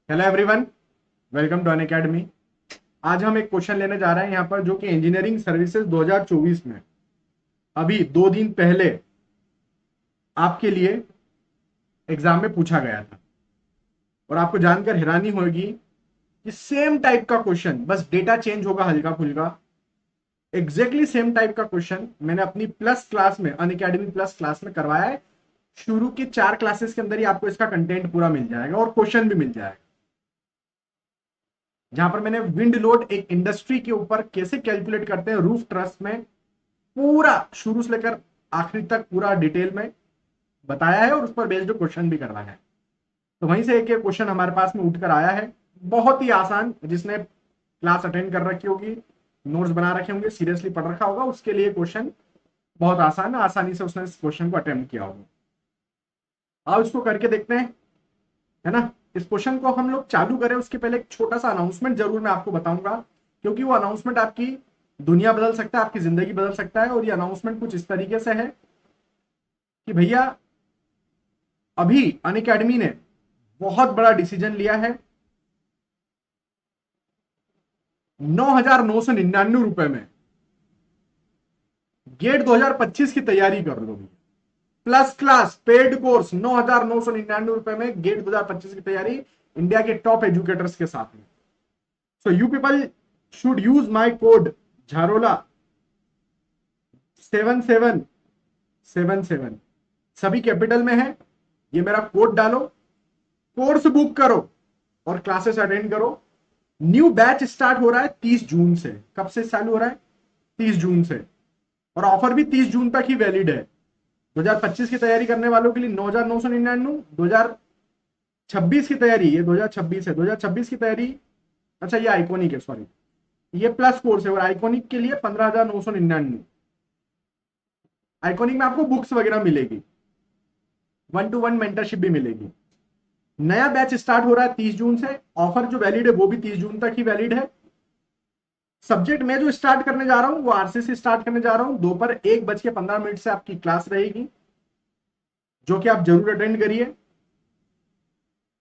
Hello everyone, welcome to Unacademy. आज हम एक क्वेश्चन लेने जा रहे हैं यहाँ पर, जो कि इंजीनियरिंग सर्विसेज 2024 में अभी 2 दिन पहले आपके लिए एग्जाम में पूछा गया था। और आपको जानकर हैरानी होगी कि सेम टाइप का क्वेश्चन, बस डेटा चेंज होगा हल्का फुल्का। एग्जैक्टली सेम टाइप का क्वेश्चन मैंने अपनी प्लस क्लास में, अनअकैडमी प्लस क्लास में करवाया है। शुरू की 4 क्लासेस के अंदर ही आपको इसका कंटेंट पूरा मिल जाएगा और क्वेश्चन भी मिल जाएगा, जहां पर मैंने विंड लोड एक इंडस्ट्री के ऊपर कैसे कैलकुलेट करते हैं रूफ ट्रस में, पूरा शुरू से लेकर आखिरी तक पूरा डिटेल में बताया है और उस पर बेस्ड क्वेश्चन भी करवाया है। तो वहीं से एक एक क्वेश्चन हमारे पास में उठकर आया है, बहुत ही आसान। जिसने क्लास अटेंड कर रखी होगी, नोट्स बना रखे होंगे, सीरियसली पढ़ रखा होगा, उसके लिए क्वेश्चन बहुत आसान है। आसानी से उसने इस क्वेश्चन को अटेम्प्ट किया होगा। आओ इसको करके देखते हैं, है ना। इस क्वेश्चन को हम लोग चालू करें उसके पहले एक छोटा सा अनाउंसमेंट जरूर मैं आपको बताऊंगा, क्योंकि वो अनाउंसमेंट आपकी दुनिया बदल सकता है, आपकी जिंदगी बदल सकता है। और ये अनाउंसमेंट कुछ इस तरीके से है कि भैया, अभी अनअकैडमी ने बहुत बड़ा डिसीजन लिया है। 9,999 में गेट 2025 की तैयारी कर लो। प्लस क्लास पेड कोर्स 9,999 में गेट 2025 की तैयारी, इंडिया के टॉप एजुकेटर्स के साथ में। So you people should use my code Jharola 7777, सभी कैपिटल में है। ये मेरा कोड डालो, कोर्स बुक करो और क्लासेस अटेंड करो। न्यू बैच स्टार्ट हो रहा है 30 जून से। कब से चालू हो रहा है? 30 जून से। और ऑफर भी 30 जून तक ही वैलिड है। 2025 की तैयारी करने वालों के लिए 9,999। 2026 की तैयारी, ये 2026 है, 2026 की तैयारी, अच्छा ये आइकॉनिक है, सॉरी, ये प्लस कोर्स है। और आइकॉनिक के लिए 15,999। आइकॉनिक में आपको बुक्स वगैरह मिलेगी, 1-to-1 मेंटरशिप भी मिलेगी। नया बैच स्टार्ट हो रहा है 30 जून से। ऑफर जो वैलिड है वो भी 30 जून तक ही वैलिड है। सब्जेक्ट मैं जो स्टार्ट करने जा रहा हूं वो आरसीसी स्टार्ट करने जा रहा हूं। दोपहर 1:15 से आपकी क्लास रहेगी, जो कि आप जरूर अटेंड करिए।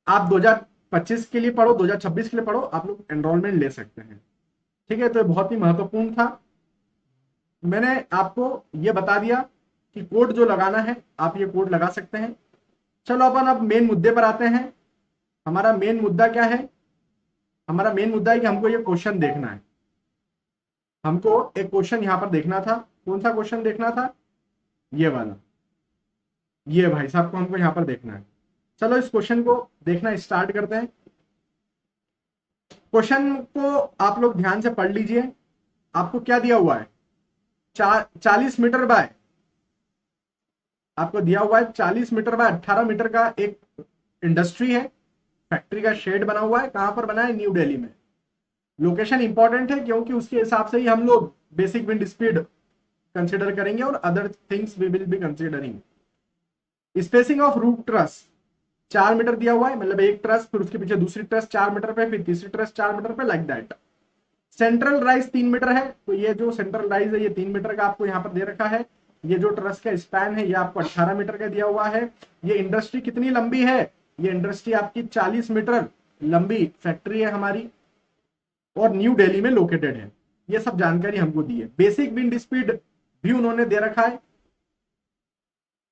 आप 2025 के लिए पढ़ो, 2026 के लिए पढ़ो, आप लोग एनरोलमेंट ले सकते हैं। ठीक है, तो ये बहुत ही महत्वपूर्ण था। मैंने आपको ये बता दिया कि कोड जो लगाना है आप ये कोड लगा सकते हैं। चलो अपन अब मेन मुद्दे पर आते हैं। हमारा मेन मुद्दा क्या है? हमारा मेन मुद्दा है कि हमको ये क्वेश्चन देखना है। हमको एक क्वेश्चन यहां पर देखना था। कौन सा क्वेश्चन देखना था? ये वाला। ये भाई साहब को हमको यहां पर देखना है। चलो इस क्वेश्चन को देखना स्टार्ट करते हैं। क्वेश्चन को आप लोग ध्यान से पढ़ लीजिए। आपको क्या दिया हुआ है? 40 मीटर बाय, आपको दिया हुआ है 40 मीटर बाय 18 मीटर का एक इंडस्ट्री है। फैक्ट्री का शेड बना हुआ है। कहां पर बना है? न्यू दिल्ली में। लोकेशन इंपॉर्टेंट है, क्योंकि उसके हिसाब से ही हम लोग बेसिक विंड स्पीड कंसिडर करेंगे और other things we will be considering. Spacing of roof truss 4 metre दिया हुआ है, मतलब एक ट्रस, फिर उसके पीछे दूसरी ट्रस 4 मीटर पे, फिर तीसरी ट्रस 4 मीटर पे, like that. Central rise 3 metre है, तो ये जो सेंट्रल राइज है ये 3 मीटर का आपको यहाँ पर दे रखा है। ये जो ट्रस का स्पैन है ये आपको 18 मीटर का दिया हुआ है। ये इंडस्ट्री कितनी लंबी है? ये इंडस्ट्री आपकी 40 मीटर लंबी फैक्ट्री है हमारी, और न्यू दिल्ली में लोकेटेड है। ये सब जानकारी हमको दी है। बेसिक विंड स्पीड भी उन्होंने दे रखा है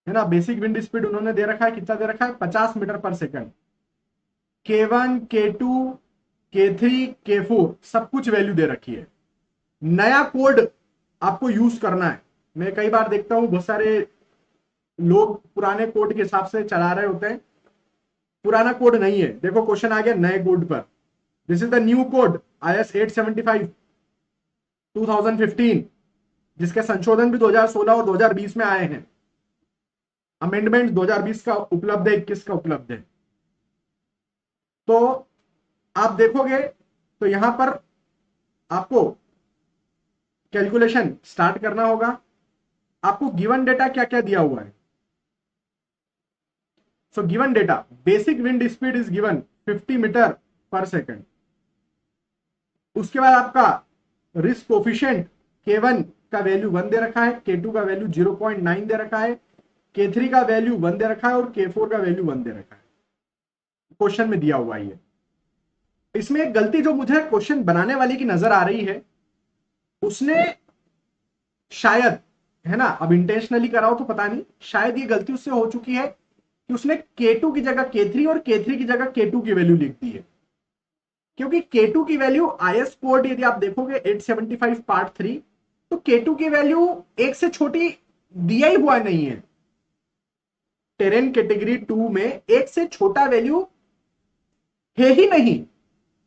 ना। बेसिक विंड स्पीड उन्होंने दे रखा है, कितना दे रखा है? 50 metre per second. K1, K2, K3, K4 सब कुछ वैल्यू दे रखी है। नया कोड आपको यूज करना है। मैं कई बार देखता हूं बहुत सारे लोग पुराने कोड के हिसाब से चला रहे होते हैं। पुराना कोड नहीं है। देखो क्वेश्चन आ गया नए कोड पर। This is the new code IS 875 2015, जिसके संशोधन भी 2016 और 2020 में आए हैं। अमेंडमेंट 2020 का उपलब्ध है, 21 का उपलब्ध है। तो आप देखोगे तो यहां पर आपको कैलकुलेशन स्टार्ट करना होगा। आपको गिवन डेटा क्या क्या दिया हुआ है? So given data, basic wind speed is given 50 metre per second. उसके बाद आपका रिस्क कोफिशिएंट K1 का वैल्यू 1 दे रखा है, K2 का वैल्यू 0.9 दे रखा है, K3 का वैल्यू 1 दे रखा है और K4 का वैल्यू 1 दे रखा है। क्वेश्चन में दिया हुआ है ये। इसमें एक गलती जो मुझे क्वेश्चन बनाने वाले की नजर आ रही है, उसने शायद, है ना, अब इंटेंशनली कराओ तो पता नहीं, शायद ये गलती उससे हो चुकी है कि उसने K2 की जगह K3 और K3 की जगह K2 की वैल्यू लिख दी है। क्योंकि K2 की वैल्यू IS कोड यदि आप देखोगे 875 पार्ट 3, तो K2 की वैल्यू एक से छोटी दिया ही हुआ नहीं है। टेरेन कैटेगरी 2 में एक से छोटा वैल्यू है ही नहीं।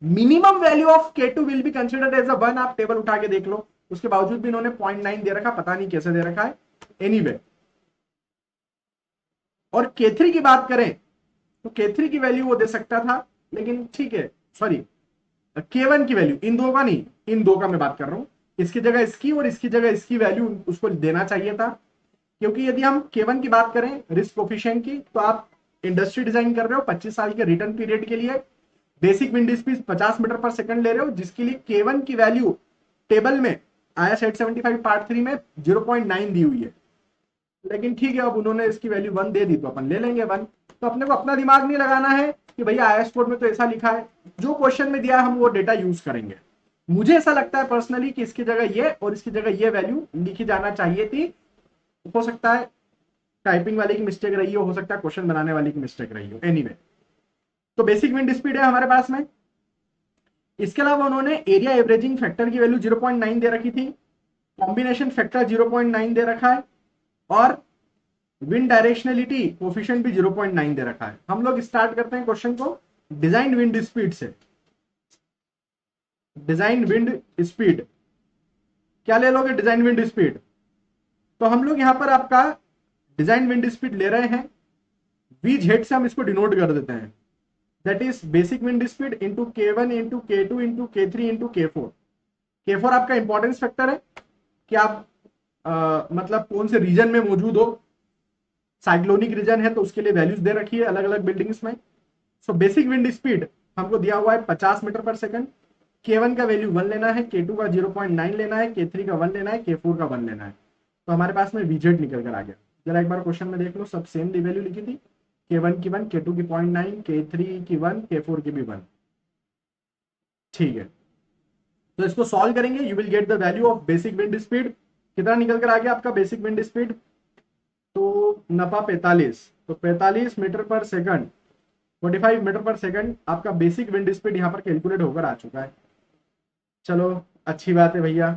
Minimum value of K2 will be considered as a 1। आप टेबल उठा के देख लो, उसके बावजूद भी इन्होंने 0.9 दे रखा, पता नहीं कैसे दे रखा है। एनीवे, और K3 की बात करें तो K3 की वैल्यू वो दे सकता था, लेकिन ठीक है, सॉरी, K1 की वैल्यू, इन दो का नहीं, इन दो का मैं बात कर रहा हूं, इसकी जगह इसकी और इसकी जगह इसकी वैल्यू उसको देना चाहिए था। क्योंकि यदि हम K1 की बात करें रिस्क कोफिशिएंट की, तो आप इंडस्ट्री डिजाइन कर रहे हो 25 साल के रिटर्न पीरियड के लिए, basic wind speed 50 metre per second ले रहे हो, जिसके लिए K1 की वैल्यू टेबल में IS 875 पार्ट 3 में 0.9 दी हुई है। लेकिन ठीक है, अब उन्होंने इसकी वैल्यू 1 दे दी तो अपन ले लेंगे 1। तो अपने को अपना दिमाग नहीं लगाना है कि भैया IS कोड में तो ऐसा लिखा है, जो क्वेश्चन में दिया है हम वो डेटा यूज करेंगे। मुझे ऐसा लगता है पर्सनली कि इसकी जगह ये और इसकी जगह ये वैल्यू लिखी जाना चाहिए थी। हो सकता है टाइपिंग वाले की मिस्टेक रही हो सकता है क्वेश्चन बनाने वाले की मिस्टेक रही हो। एनीवे, तो बेसिक विंड स्पीड है हमारे पास में। इसके अलावा उन्होंने एरिया एवरेजिंग फैक्टर की वैल्यू 0.9 दे रखी थी, कॉम्बिनेशन फैक्टर 0.9 दे रखा है, और विंड डायरेक्शनलिटी कोफिशिएंट भी 0.9 दे रखा है। हम लोग स्टार्ट करते हैं क्वेश्चन को डिजाइन विंड स्पीड से। डिजाइन विंड स्पीड क्या ले लोगे? Design wind speed. तो हम लोग यहां पर आपका डिजाइन विंड स्पीड ले रहे हैं, वी जेड से हम इसको डिनोट कर देते हैं, that is basic wind speed into K1 into K2 into K3 into K4। K4 आपका इंपॉर्टेंस फैक्टर है कि आप मतलब कौन से रीजन में मौजूद हो। साइक्लोनिक रीजन है तो उसके लिए वैल्यूज दे रखी है अलग अलग बिल्डिंग्स में। सो बेसिक विंड स्पीड हमको दिया हुआ है 50 मीटर पर सेकंड। K1 का वैल्यू 1 लेना है, K2 का 0.9 लेना है, K3 का 1 लेना है, K4 का 1 लेना है। तो हमारे पास में VZ निकल कर आ गया। जरा एक बार क्वेश्चन में देख लो, सब सेम वैल्यू लिखी थी, K1 की 1, K2 की 0.9, K3 की 1, K4 की भी 1। ठीक है, तो इसको सॉल्व करेंगे, you will get the value of basic wind speed. कितना निकल कर आ गया आपका बेसिक विंड स्पीड? तो नफा 45, तो 45 metre per second, 45 metre per second आपका बेसिक विंड स्पीड यहां पर कैलकुलेट होकर आ चुका है। चलो अच्छी बात है भैया,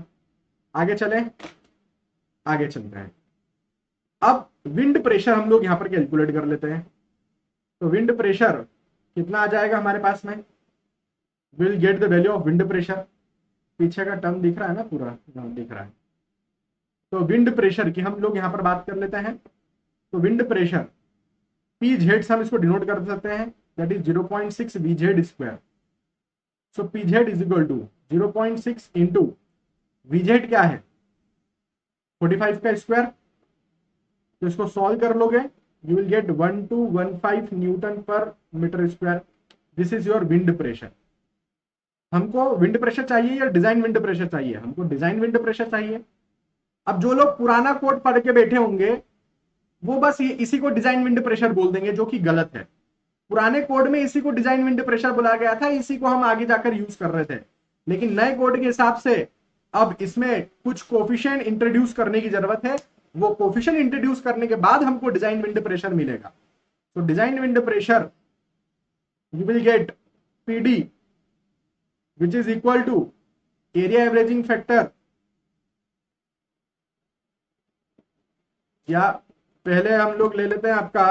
आगे चलें, आगे चलते हैं। अब विंड प्रेशर हम लोग यहां पर कैलकुलेट कर लेते हैं। तो विंड प्रेशर कितना आ जाएगा हमारे पास में? Will get the value of wind pressure. पीछे का टर्म दिख रहा है ना पूरा? दिख रहा है। तो विंड प्रेशर की हम लोग यहां पर बात कर लेते हैं। तो विंड प्रेशर पी जेड से हम इसको डिनोट कर सकते हैं, that is 0.6 VZ square. So P Z is equal to 0.6 into VZ क्या है 45 का स्क्वायर। तो इसको सॉल्व कर लोगे, you will get 1215 newton per metre square. This is your wind pressure. हमको विंड प्रेशर चाहिए या डिजाइन विंड प्रेशर चाहिए? हमको डिजाइन विंड प्रेशर चाहिए। अब जो लोग पुराना कोड पढ़ के बैठे होंगे वो बस इसी को डिजाइन विंड प्रेशर बोल देंगे, जो कि गलत है। पुराने कोड में इसी को डिजाइन विंड प्रेशर बोला गया था, इसी को हम आगे जाकर यूज कर रहे थे। लेकिन नए कोड के हिसाब से अब इसमें कुछ कोफिशिएंट इंट्रोड्यूस करने की जरूरत है। वो कोफिशिएंट इंट्रोड्यूस करने के बाद हमको डिजाइन विंड प्रेशर मिलेगा। तो design wind pressure you will get PD which is equal to area averaging factor, या पहले हम लोग ले लेते हैं आपका,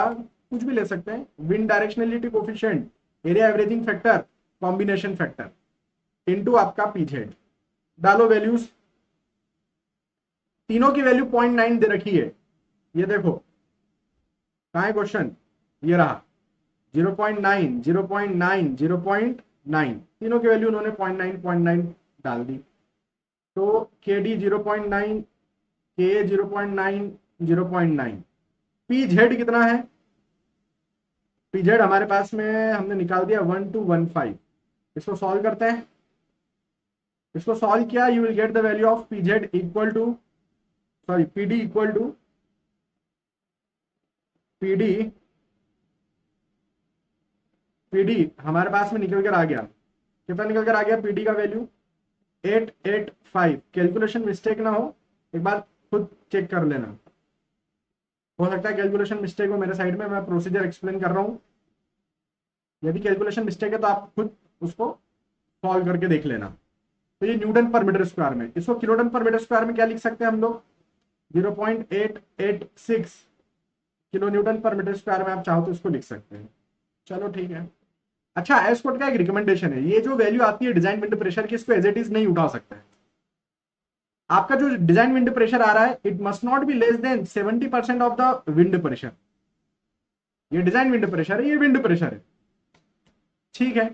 कुछ भी ले सकते हैं, wind directionality coefficient, area averaging factor, combination factor into आपका पीजेड। डालो वैल्यूज, तीनों की वैल्यू 0.9 दे रखी है। ये देखो कहां है क्वेश्चन, ये रहा 0.9 0.9 0.9, तीनों की वैल्यू उन्होंने 0.9 डाल दी। तो KD 0.9, K 0.9 0.9, PZ कितना है? PZ हमारे पास में हमने निकाल दिया 1215। इसको सॉल्व करते हैं, इसको सॉल्व किया, you will get the value of PZ equal to, sorry PD equal to PD हमारे पास में निकल कर आ गया कितना निकल कर आ गया पीडी का वैल्यू 885। कैलकुलेशन मिस्टेक ना हो, एक बार खुद चेक कर लेना, हो सकता है कैलकुलेशन मिस्टेक हो मेरे साइड में, मैं प्रोसीजर एक्सप्लेन कर रहा हूँ। यदि कैलकुलेशन मिस्टेक है तो आप खुद उसको सॉल्व करके देख लेना। तो ये न्यूटन पर मीटर स्क्वायर में, इसको किलोटन पर मीटर स्क्वायर में क्या लिख सकते हैं हम लोग, 0.886 kilo Newton per metre square में आप चाहो तो इसको लिख सकते हैं। चलो ठीक है। अच्छा, एस कोड का एक रिकमेंडेशन है, ये जो वैल्यू आती है डिजाइन विंड प्रेशर की, इसको एज इट इज नहीं उठा सकते हैं। आपका जो डिजाइन विंड प्रेशर आ रहा है, it must not be less than 70% of the wind pressure. ये डिजाइन विंड प्रेशर है, ये विंड प्रेशर है, ठीक है।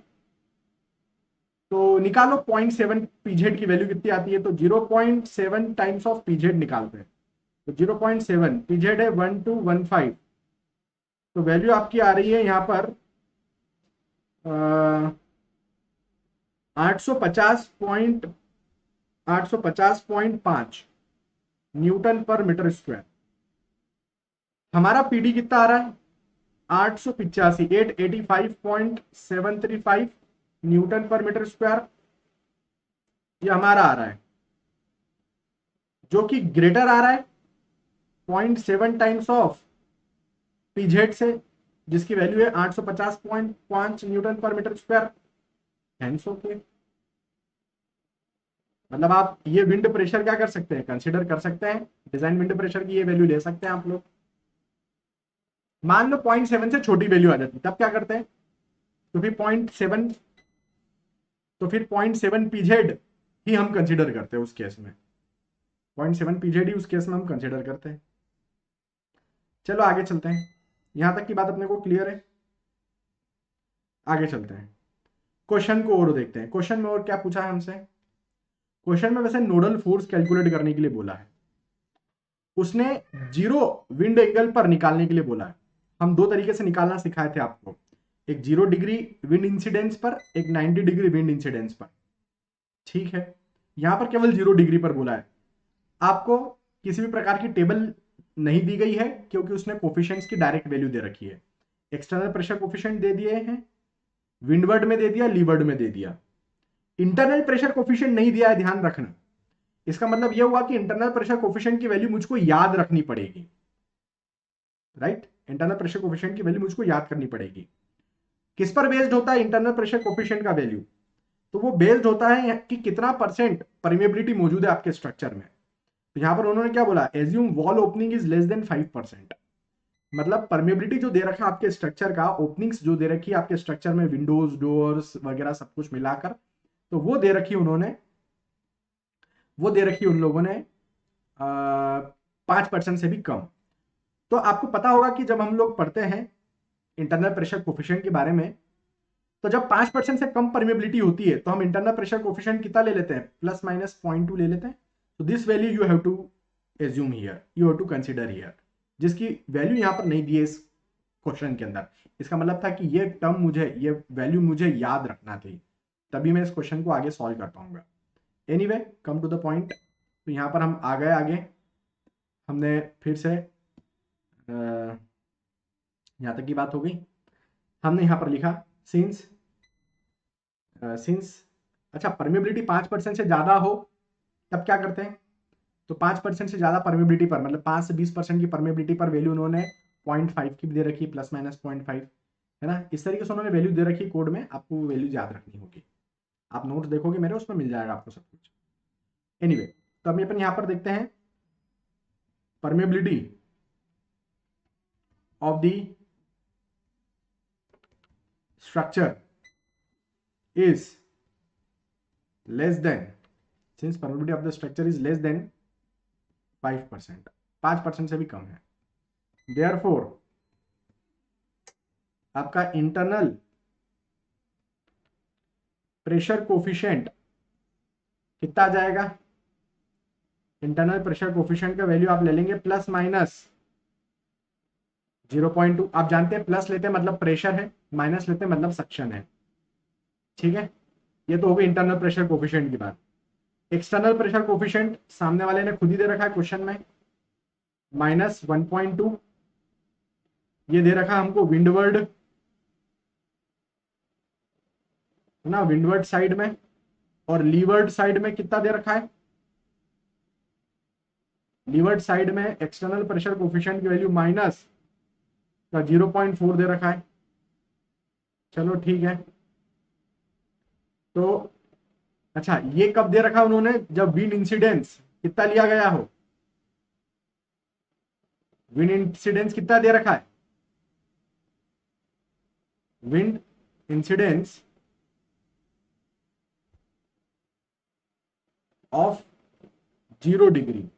तो निकालो 0.7 पीजेड की वैल्यू कितनी आती है, तो 0.7 टाइम्स ऑफ पीजेड निकालते हैं। तो 0.7 पीजेड है 1215, तो वैल्यू आपकी आ रही है यहां पर 850.5 न्यूटन पर मीटर स्क्वायर। हमारा पीडी कितना आ रहा है, 885.735 न्यूटन पर मीटर स्क्वायर, ये हमारा आ रहा है, जो कि ग्रेटर आ रहा है 0.7 टाइम्स ऑफ पीजेड से, जिसकी वैल्यू है 850.5 Newton per metre square. Hence okay, मतलब आप ये विंड प्रेशर क्या कर सकते हैं, कंसीडर कर सकते हैं, डिजाइन विंड प्रेशर की ये वैल्यू ले सकते हैं आप लोग। मान लो 0.7 से छोटी वैल्यू आ जाती, तब क्या करते हैं, तो फिर 0.7, तो फिर 0.7 पीजेड ही हम कंसीडर करते हैं उस केस में, 0.7 पीजेड ही उस केस में हम कंसीडर करते हैं। चलो आगे चलते हैं, यहां तक की बात अपने को क्लियर है। आगे चलते हैं, क्वेश्चन को और देखते हैं। क्वेश्चन में और क्या पूछा है हमसे, क्वेश्चन में वैसे नोडल फोर्स कैलकुलेट करने के लिए बोला है, उसने जीरो विंड एंगल पर निकालने के लिए बोला है। हम दो तरीके से निकालना सिखाए थे आपको, एक 0 डिग्री विंड इंसिडेंस पर, एक 90 डिग्री विंड इंसिडेंस पर, ठीक है। यहां पर केवल 0 डिग्री पर बोला है। आपको किसी भी प्रकार की टेबल नहीं दी गई है, क्योंकि उसने कोफिशिएंट्स की डायरेक्ट वैल्यू दे रखी है। एक्सटर्नल प्रेशर कोफिशिएंट दे दिए हैं, विंडवर्ड में दे दिया, लीवर्ड में दे दिया। इंटरनल प्रेशर कोफिशिएंट नहीं दिया है, ध्यान रखना। इसका मतलब यह हुआ कि इंटरनल प्रेशर कोफिशिएंट की वैल्यू मुझको याद रखनी पड़ेगी, राइट। इंटरनल प्रेशर कोफिशिएंट की वैल्यू मुझको याद करनी पड़ेगी। किस पर बेस्ड होता है इंटरनल प्रेशर कोफिशिएंट का वैल्यू, तो वो बेस्ड होता है कि कितना परसेंट परमेबिलिटी मौजूद है आपके स्ट्रक्चर में। तो यहां पर उन्होंने क्या बोला, assume wall opening is less than 5%। मतलब परमेबिलिटी जो दे रखा है आपके स्ट्रक्चर का, ओपनिंग्स जो दे रखी है आपके स्ट्रक्चर में, विंडोज डोर्स वगैरह सब कुछ मिलाकर, तो वो दे रखी उन्होंने, वो दे रखी उन लोगों ने 5% से भी कम। तो आपको पता होगा कि जब हम लोग पढ़ते हैं इंटरनल प्रेशर कोफिशिएंट के बारे में, तो जब 5% से कम परमेबिलिटी होती है तो हम इंटरनल प्रेशर कोफिशिएंट कितना ले लेते हैं, ±0.2 ले लेते हैं। तो this value you have to assume here, you have to consider here, जिसकी वैल्यू यहां पर नहीं दी है इस क्वेश्चन के अंदर। इसका मतलब था कि ये टर्म मुझे, ये वैल्यू मुझे याद रखना थी, तभी मैं इस क्वेश्चन को आगे सॉल्व कर पाऊंगा। Anyway, come to the point. तो यहां पर हम आ गए आगे, हमने फिर से यहां तक की बात हो गई। हमने यहां पर लिखा सिंस अच्छा, परमेबिलिटी 5% से ज्यादा हो तब क्या करते हैं, तो 5% से ज्यादा परमेबिलिटी पर, मतलब 5 से 20% की परमेबिलिटी पर वैल्यू उन्होंने 0.5 की भी दे रखी, ±0.5, है ना। इस तरीके से उन्होंने वैल्यू दे रखी कोड में, आपको वो वैल्यू याद रखनी होगी। आप नोट्स देखोगे मेरे, उसमें मिल जाएगा आपको सब कुछ। एनीवे, तो अभी अपन यहां पर देखते हैं permeability of the structure is less than, since permeability of the structure is less than 5%, 5% से भी कम है, therefore आपका इंटरनल प्रेशर कोफिशिएंट कितना आ जाएगा, इंटरनल प्रेशर कोफिशिएंट का वैल्यू आप ले लेंगे ±0.2। आप जानते हैं प्लस लेते हैं मतलब प्रेशर है, माइनस लेते हैं मतलब सक्शन है, ठीक है। ये तो हो गई इंटरनल प्रेशर कोफिशिएंट की बात। एक्सटर्नल प्रेशर कोफिशिएंट सामने वाले ने खुद ही दे रखा है क्वेश्चन में, -1.2। ये दे रखा हमको विंडवर्ड, है ना, विंडवर्ड साइड में, और लीवर्ड साइड में कितना दे रखा है, लीवर्ड साइड में एक्सटर्नल प्रेशर कोफिशिएंट की वैल्यू माइनस का 0.4 दे रखा है। चलो ठीक है, तो अच्छा ये कब दे रखा उन्होंने, जब विंड इंसिडेंस कितना लिया गया हो, विंड इंसिडेंस कितना दे रखा है, wind incidence of 0 degree,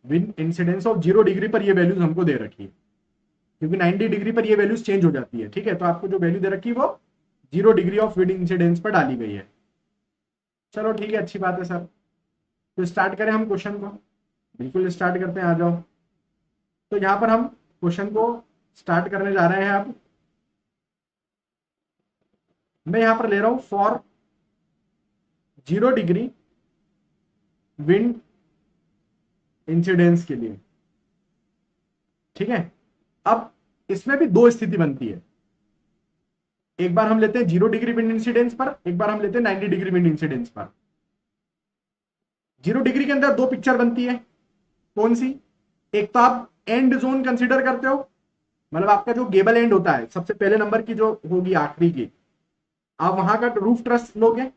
wind incidence of 0 degree पर ये वैल्यूज हमको दे रखी है, क्योंकि 90 डिग्री पर ये वैल्यूज चेंज हो जाती है। ठीक है, तो आपको जो वैल्यू दे रखी है वो 0 डिग्री ऑफ विंड इंसिडेंस पर डाली गई है। चलो ठीक है, अच्छी बात है सर। तो स्टार्ट करें हम क्वेश्चन को, बिल्कुल स्टार्ट करते हैं, आ जाओ। तो यहां पर हम क्वेश्चन को स्टार्ट करने जा रहे हैं। अब मैं यहां पर ले रहा हूं फॉर 0 डिग्री विंड इंसिडेंस के लिए। ठीक है, अब इसमें भी दो स्थिति बनती है, एक बार हम लेते हैं 0 डिग्री विंड इंसिडेंस पर, एक बार हम लेते हैं 90 डिग्री विंड इंसिडेंस पर। 0 डिग्री के अंदर दो पिक्चर बनती है, कौन सी, एक तो आप एंड जोन कंसीडर करते हो, मतलब आपका जो गेबल एंड होता है सबसे पहले नंबर की जो होगी आखिरी की, आप वहां का रूफ ट्रस लोगे,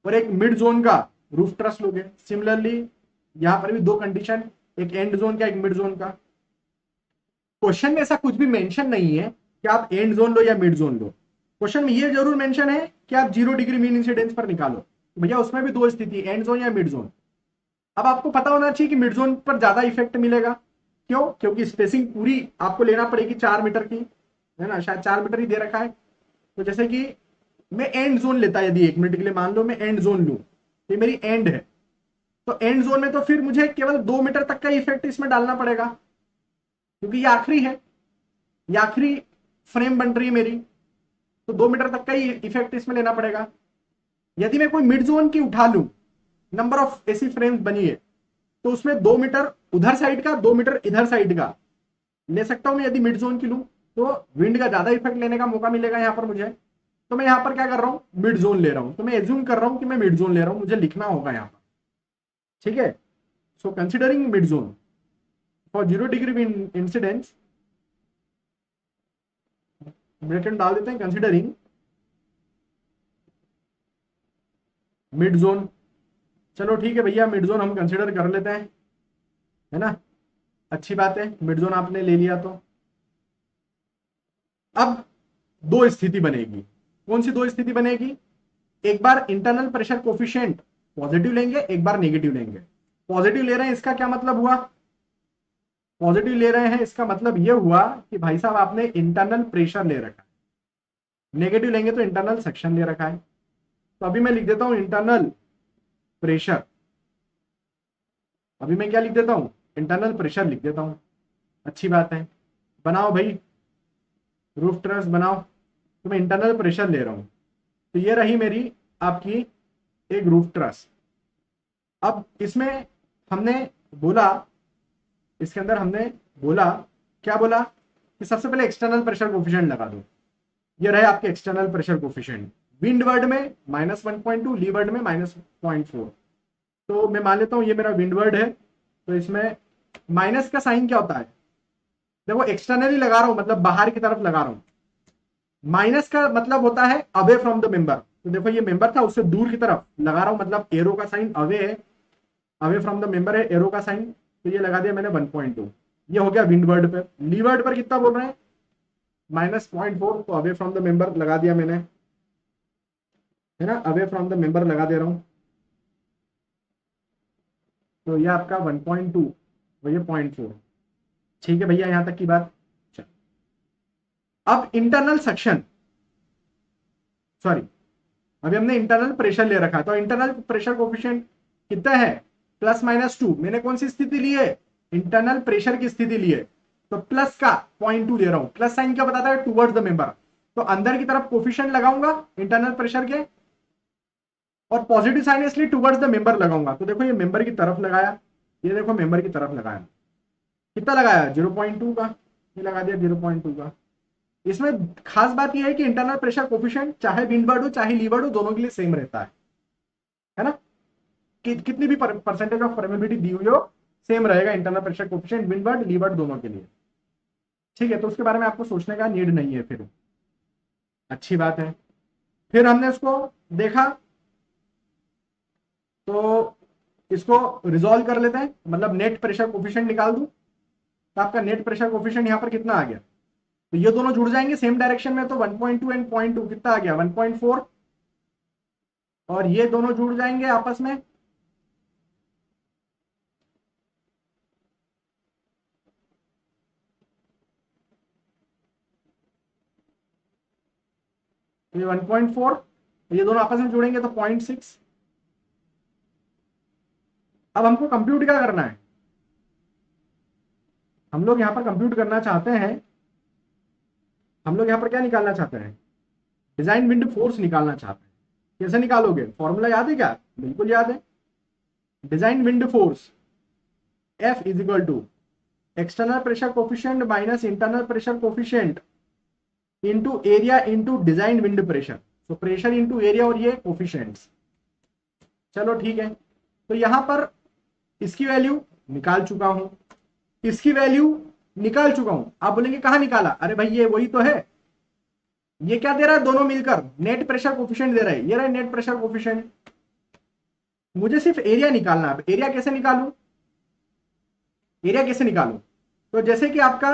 और एक मिड जोन का रूफ ट्रस लोगे। सिमिलरली यहां पर भी दो कंडीशन, एक एंड जोन का एक मिड जोन का। क्वेश्चन में ऐसा कुछ भी मेंशन नहीं है कि आप एंड जोन लो या मिड जोन लो, क्वेश्चन में ये जरूर मेंशन है कि आप 0 डिग्री मीन इंसिडेंस पर निकालो। तो भैया उसमें भी दो स्थिति, एंड जोन या मिड जोन। अब आपको पता होना चाहिए कि मिड जोन पर ज्यादा इफेक्ट मिलेगा, क्यों, क्योंकि स्पेसिंग पूरी आपको लेना पड़ेगी 4 मीटर की, है ना, शायद 4 मीटर ही दे रखा है। तो जैसे कि मैं एंड जोन लेता, यदि 1 मिनट के लिए मान लो मैं एंड जोन लूं, ये मेरी एंड है, तो एंड जोन में तो फिर मुझे केवल 2 मीटर तक का इफेक्ट इसमें डालना पड़ेगा, क्योंकि ये आखिरी है, ये आखिरी फ्रेम बन रही है मेरी, तो 2 मीटर तक का ही इफेक्ट इसमें लेना पड़ेगा। यदि मैं कोई मिड जोन की उठा लूं, नंबर ऑफ ऐसी फ्रेम्स बनी है, तो उसमें 2 मीटर उधर साइड का 2 मीटर इधर साइड का ले सकता हूं मैं, यदि मिड जोन की लूं तो विंड का ज्यादा इफेक्ट लेने का मौका मिलेगा यहां पर मुझे। तो मैं यहां पर क्या कर रहा हूं, मिड जोन ले रहा हूं, तो मैं एज्यूम कर रहा हूं कि मैं मिड जोन ले रहा हूं, मुझे लिखना होगा यहां पर। ठीक है, so considering mid zone for 0 degree wind incidence, bracket डाल देते हैं, कंसिडरिंग मिड जोन। चलो ठीक है भैया, मिड जोन हम कंसिडर कर लेते हैं, है ना, अच्छी बात है, मिड जोन आपने ले लिया। तो अब दो स्थिति बनेगी, कौन सी दो स्थिति बनेगी, एक बार इंटरनल प्रेशर कोफिशिएंट पॉजिटिव लेंगे, एक बार नेगेटिव लेंगे। पॉजिटिव ले रहे हैं इसका क्या मतलब हुआ, पॉजिटिव ले रहे हैं इसका मतलब यह हुआ कि भाई साहब आपने इंटरनल प्रेशर ले रखा है, नेगेटिव लेंगे तो इंटरनल सेक्शन ले रखा है। तो अभी मैं लिख देता हूं इंटरनल प्रेशर, अभी मैं क्या लिख देता हूं, इंटरनल प्रेशर लिख देता हूं। अच्छी बात है, बनाओ भाई रूफ ट्रस बनाओ, तो मैं इंटरनल प्रेशर ले रहा हूं, तो ये रही मेरी आपकी एक रूफ ट्रस। अब इसमें हमने बोला, इसके अंदर हमने बोला, क्या बोला कि सबसे पहले एक्सटर्नल प्रेशर कोफिशिएंट लगा दो। ये रहे आपके external pressure coefficient, wind word में -1.2, ली वर्ड में -0.4। तो मैं मान लेता हूं ये मेरा विंड वर्ड है, तो इसमें माइनस का साइन क्या होता है, देखो एक्सटर्नली लगा रहा हूं मतलब बाहर की तरफ लगा रहा हूं, माइनस का मतलब होता है अवे फ्रॉम द मेंबर। तो देखो ये मेंबर था, उससे दूर की तरफ लगा रहा हूं, मतलब एरो का साइन अवे है, अवे फ्रॉम द मेंबर है एरो का साइन, तो ये लगा दिया मैंने 1.2। ये हो गया विंड वर्ड पर। ली वर्ड पर कितना बोल रहे हैं, -0.4, तो अवे फ्रॉम द मेंबर लगा दिया मैंने, है ना, अवे फ्रॉम द मेंबर लगा दे रहा हूं। तो ये आपका 1.2, ये 0.4। ठीक है भैया, यहां तक की बात। अब इंटरनल सेक्शन, सॉरी, अभी हमने इंटरनल प्रेशर ले रखा, तो इंटरनल प्रेशर कोफिशिएंट कितना है, +-2। मैंने कौन सी स्थिति ली है, इंटरनल प्रेशर की स्थिति ली है, तो प्लस का 0.2 ले रहा हूं। प्लस साइन क्या बताता है, टुवर्ड्स द मेंबर, तो अंदर की तरफ कोफिशिएंट लगाऊंगा इंटरनल प्रेशर के, और पॉजिटिव साइन इसलिए टुवर्ड्स द मेंबर लगाऊंगा। तो देखो ये मेंबर की तरफ लगाया, ये देखो मेंबर की तरफ लगाया, कितना लगाया 0.2 का, ये लगा दिया 0.2 का। इसमें खास बात यह है कि इंटरनल प्रेशर कोफिशिएंट चाहे विंडवर्ड हो चाहे लीवर्ड हो, दोनों के लिए सेम रहता है ना। कितनी भी परसेंटेज ऑफ परमेबिलिटी दी हुई हो, सेम रहेगा internal pressure coefficient windward leeward दोनों के लिए। ठीक है, तो उसके बारे में आपको सोचने का नीड नहीं है फिर, अच्छी बात है। फिर हमने उसको देखा, तो इसको रिजॉल्व कर लेते हैं, मतलब नेट प्रेशर कोफिशिएंट निकाल दूं, तो आपका नेट प्रेशर कोफिशिएंट यहां पर कितना आ गया, तो ये दोनों जुड़ जाएंगे सेम डायरेक्शन में, तो 1.2 एंड 0.2 कितना आ गया 1.4, और ये दोनों जुड़ जाएंगे आपस में, तो ये 1.4, ये दोनों आपस में जुड़ेंगे तो 0.6। अब हमको कंप्यूट क्या करना है, हम लोग यहां पर कंप्यूट करना चाहते हैं, हम लोग यहां पर क्या निकालना चाहते हैं, डिजाइन विंड फोर्स निकालना चाहते हैं। कैसे निकालोगे, फॉर्मूला याद है क्या, बिल्कुल याद है। Design wind force F is equal to external pressure coefficient minus internal pressure coefficient into area into design wind pressure, तो प्रेशर इंटू एरिया और ये कोफिशिएंट्स। चलो ठीक है, तो यहां पर इसकी वैल्यू निकाल चुका हूं, इसकी वैल्यू निकाल चुका हूं। आप बोलेंगे कहां निकाला, अरे भाई ये वही तो है, ये क्या दे रहा है, दोनों मिलकर नेट प्रेशर कोफिशिएंट दे रहा है, ये रहा नेट प्रेशर कोफिशिएंट। मुझे सिर्फ एरिया निकालना है। एरिया कैसे निकालूं, एरिया कैसे निकालूं, तो जैसे कि आपका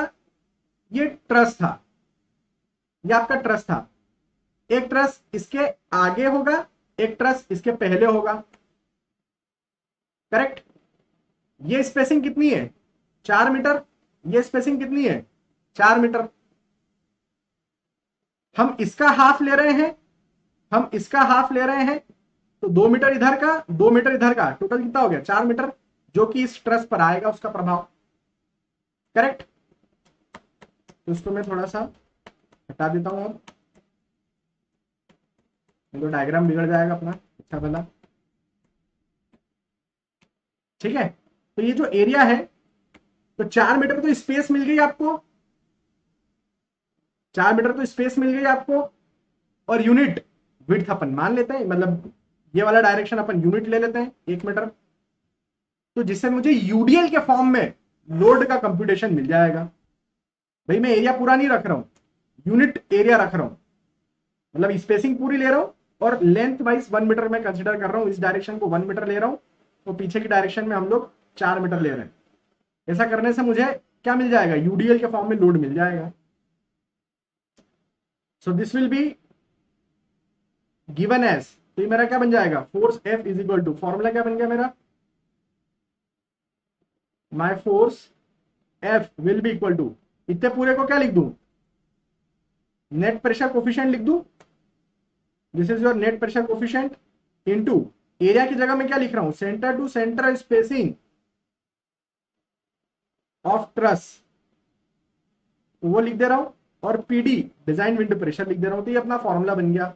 ये ट्रस था, ये आपका ट्रस था, एक ट्रस इसके आगे होगा, एक ट्रस इसके पहले होगा, करेक्ट। ये स्पेसिंग कितनी है 4 मीटर, ये स्पेसिंग कितनी है 4 मीटर। हम इसका हाफ ले रहे हैं, हम इसका हाफ ले रहे हैं, तो 2 मीटर इधर का 2 मीटर इधर का, टोटल कितना हो गया 4 मीटर, जो कि इस ट्रस पर आएगा उसका प्रभाव, करेक्ट। तो इसको मैं थोड़ा सा हटा देता हूं, अब तो डायग्राम बिगड़ जाएगा अपना अच्छा भला। ठीक है, तो ये जो एरिया है, तो 4 मीटर तो स्पेस मिल गई आपको, 4 मीटर तो स्पेस मिल गई आपको, और यूनिट विड्थ अपन मान लेते हैं, मतलब ये वाला डायरेक्शन अपन यूनिट ले लेते हैं 1 मीटर, तो जिससे मुझे यूडीएल के फॉर्म में लोड का कंप्यूटेशन मिल जाएगा। भाई मैं एरिया पूरा नहीं रख रहा हूं, यूनिट एरिया रख रहा हूं, मतलब स्पेसिंग पूरी ले रहा हूं, और लेंथ वाइज 1 मीटर में कंसिडर कर रहा हूं, इस डायरेक्शन को 1 मीटर ले रहा हूं, तो पीछे की डायरेक्शन में हम लोग 4 मीटर ले रहे हैं। ऐसा करने से मुझे क्या मिल जाएगा, यूडीएल के फॉर्म में लोड मिल जाएगा। So this will be given as, तो ये मेरा क्या बन जाएगा, force F is equal to, formula क्या बन गया मेरा, my force F will be equal to, इतने पूरे को क्या लिख दूं, नेट प्रेशर कोफिशिएंट लिख दूं, this is your net pressure coefficient into area की जगह मैं क्या लिख रहा हूं, centre to centre spacing of truss, वो लिख दे रहा हूं, और पीडी डिजाइन विंड प्रेशर लिख दे रहा हूं, तो ये अपना फॉर्मूला बन गया।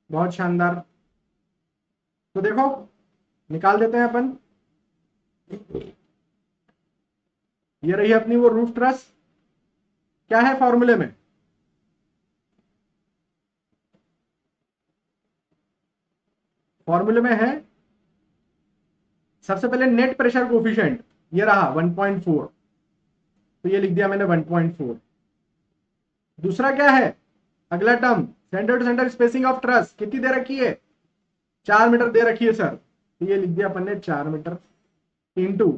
बहुत शानदार, तो देखो निकाल देते हैं अपन, ये रही अपनी वो रूफ ट्रस, क्या है फॉर्मूले में, फॉर्मूले में है सबसे पहले नेट प्रेशर कोफिशिएंट, ये रहा 1.4, तो ये लिख दिया मैंने 1.4। दूसरा क्या है, अगला term centre to centre spacing of truss कितनी दे रखी है, 4 मीटर दे रखी है सर, तो ये लिख दिया अपन ने 4 मीटर इंटू,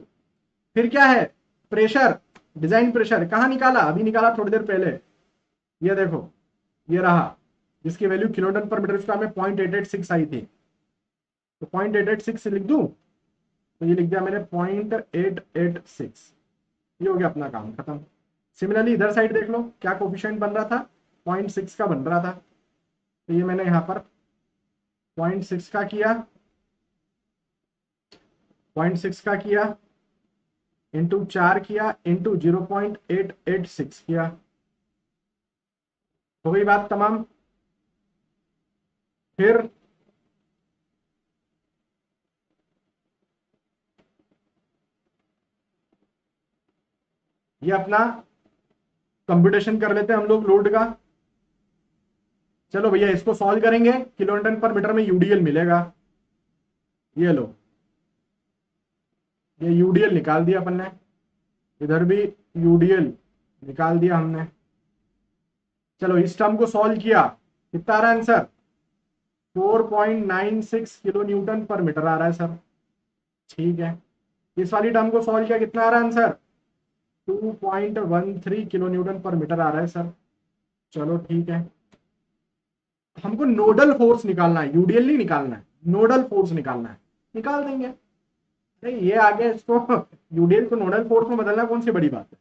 फिर क्या है प्रेशर, डिजाइन प्रेशर कहां निकाला, अभी निकाला थोड़ी देर पहले, ये देखो ये रहा, जिसकी वैल्यू किलोटन पर मीटर स्क्वायर में 0.886 आई थी, तो 0.886 लिख दूं, तो ये लिख दिया मैंने 0.886, ये हो गया अपना काम खत्म। सिमिलरली इधर साइड देख लो क्या कोफिशिएंट बन रहा था, 0.6 का बन रहा था, तो ये मैंने यहां पर 0.6 का किया, 0.6 का किया इंटू 4 किया इंटू 0.886 किया, हो गई बात तमाम। फिर ये अपना कंप्यूटेशन कर लेते हैं हम लोग लोड का। चलो भैया इसको सॉल्व करेंगे, किलो न्यूटन पर मीटर में यूडीएल मिलेगा। ये लो, ये यूडीएल निकाल दिया अपन ने, इधर भी यूडीएल निकाल दिया हमने। चलो इस टर्म को सॉल्व किया, कितना आ रहा है answer? 4.96 kilo Newton per metre आ रहा है सर। ठीक है, इस वाली टर्म को सॉल्व किया, कितना आ रहा है answer? 2.13 kilo Newton per metre आ रहा है सर। चलो ठीक है, हमको नोडल फोर्स निकालना है, यूडीएल नहीं निकालना है, नोडल फोर्स निकालना है, निकाल देंगे। नहीं ये आ गया, इसको यूडीएल को नोडल फोर्स में बदलना कौन सी बड़ी बात है।